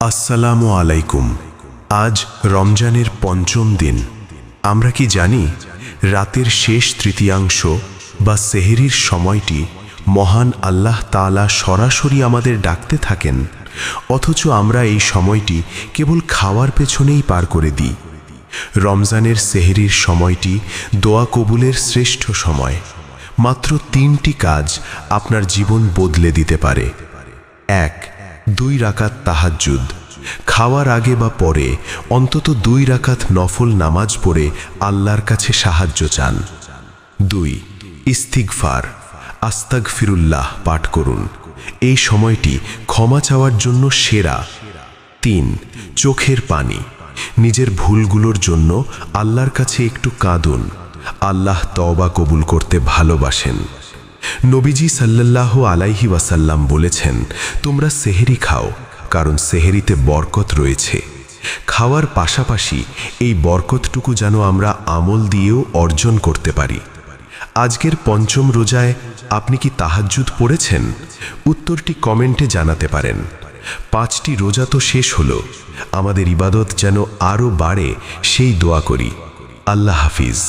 আসসালামু আলাইকুম। আজ রমজানের পঞ্চম দিন। আমরা কি জানি রাতের শেষ তৃতীয়াংশ বা সেহরির সময়টি মহান আল্লাহ তাআলা সরাসরি আমাদের ডাকতে থাকেন, অথচ আমরা এই সময়টি কেবল খাওয়ার পেছনেই পার করে দিই। রমজানের সেহরির সময়টি দোয়া কবুলের শ্রেষ্ঠ সময়। মাত্র 3টি কাজ আপনার জীবন বদলে দিতে পারে। 1. 2 রাকাত তাহাজ্জুদ। খাওয়ার আগে বা পরে অন্তত 2 রাকাত নফল নামাজ পড়ে আল্লাহর কাছে সাহায্য চান। 2. ইস্তিগফার, আস্তাগফিরুল্লাহ পাঠ করুন। এই সময়টি ক্ষমা চাওয়ার জন্য সেরা। 3. চোখের পানি। নিজের ভুলগুলোর জন্য আল্লাহর কাছে একটু কাঁদুন। আল্লাহ তওবা কবুল করতে ভালোবাসেন। নবীজি সাল্লাল্লাহু আলাইহি ওয়াসাল্লাম বলেছেন, তোমরা সেহরি খাও, কারণ সেহরিতে বরকত রয়েছে। খাওয়ার পাশাপাশি এই বরকতটুকু যেন আমরা আমল দিয়েও অর্জন করতে পারি। আজকের পঞ্চম রোজায় আপনি কি তাহাজ্জুদ পড়েছেন? উত্তরটি কমেন্টে জানাতে পারেন। 5টি রোজা তো শেষ হলো, আমাদের ইবাদত যেন আরও বাড়ে সেই দোয়া করি। আল্লাহ হাফিজ।